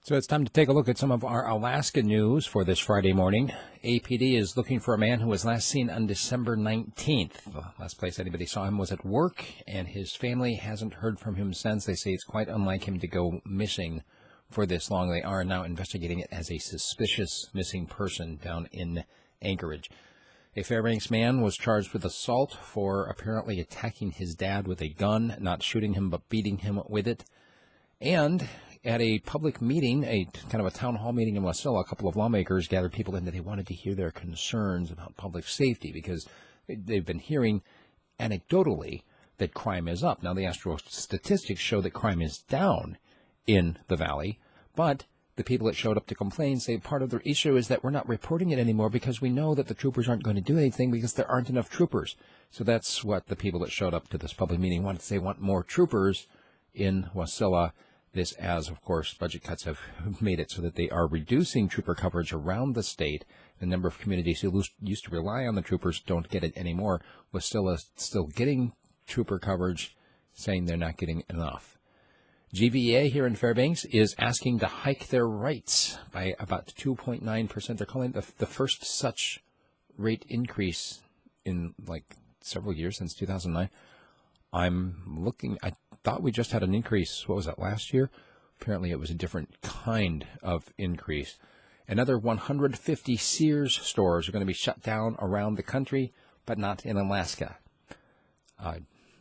So it's time to take a look at some of our Alaska news for this Friday morning. APD is looking for a man who was last seen on December 19th. The last place anybody saw him was at work, and his family hasn't heard from him since. They say it's quite unlike him to go missing for this long. They are now investigating it as a suspicious missing person down in Anchorage. A Fairbanks man was charged with assault for apparently attacking his dad with a gun, not shooting him but beating him with it. And at a public meeting, a kind of a town hall meeting in Wasilla, a couple of lawmakers gathered people in that they wanted to hear their concerns about public safety because they've been hearing anecdotally that crime is up. Now, the Astro statistics show that crime is down in the valley, but the people that showed up to complain say part of the issue is that we're not reporting it anymore because we know that the troopers aren't going to do anything because there aren't enough troopers. So that's what the people that showed up to this public meeting wanted to say, want more troopers in Wasilla. This as, of course, budget cuts have made it so that they are reducing trooper coverage around the state. The number of communities who used to rely on the troopers don't get it anymore. Wasilla still getting trooper coverage, saying they're not getting enough. GVEA here in Fairbanks is asking to hike their rates by about 2.9%. They're calling it the first such rate increase in like several years since 2009. I thought we just had an increase, what was that, last year? Apparently it was a different kind of increase. Another 150 Sears stores are going to be shut down around the country, but not in Alaska.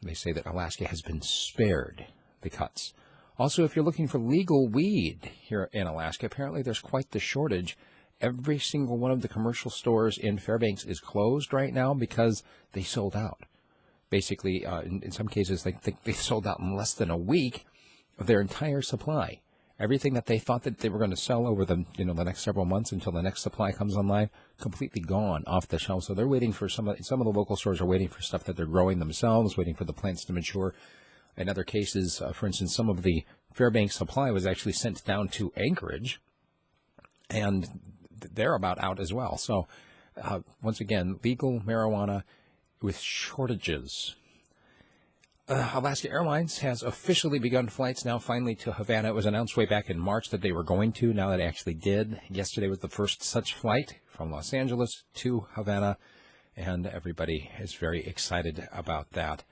They say that Alaska has been spared the cuts. Also, if you're looking for legal weed here in Alaska, apparently there's quite the shortage. Every single one of the commercial stores in Fairbanks is closed right now because they sold out. Basically, in some cases, they sold out in less than a week of their entire supply. Everything that they thought that they were going to sell over the next several months until the next supply comes online, completely gone off the shelf. So they're waiting for some of the local stores are waiting for stuff that they're growing themselves, waiting for the plants to mature. In other cases, for instance, some of the Fairbanks supply was actually sent down to Anchorage, and they're about out as well. So once again, legal marijuana with shortages. Alaska Airlines has officially begun flights now finally to Havana. It was announced way back in March that they were going to. Now that they actually did. Yesterday was the first such flight from Los Angeles to Havana, and everybody is very excited about that.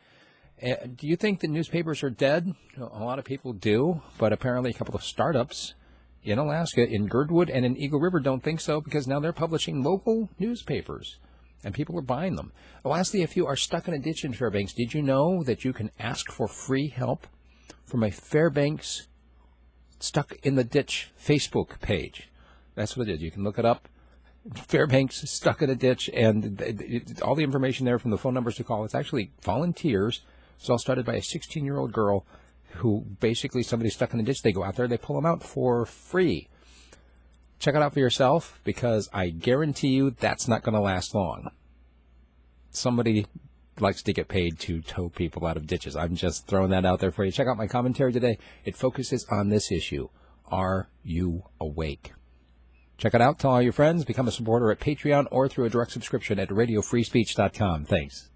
Do you think the newspapers are dead? A lot of people do, but apparently a couple of startups in Alaska, in Girdwood and in Eagle River, don't think so because now they're publishing local newspapers. And people are buying them. Lastly, if you are stuck in a ditch in Fairbanks, did you know that you can ask for free help from a Fairbanks Stuck in the Ditch Facebook page? That's what it is. You can look it up. Fairbanks Stuck in a Ditch, and all the information there from the phone numbers to call. It's actually volunteers. It's all started by a 16-year-old girl who basically somebody's stuck in a ditch. They go out there, they pull them out for free. Check it out for yourself, because I guarantee you that's not going to last long. Somebody likes to get paid to tow people out of ditches. I'm just throwing that out there for you. Check out my commentary today. It focuses on this issue. Are you awake? Check it out. Tell all your friends. Become a supporter at Patreon or through a direct subscription at radiofreespeech.com. Thanks.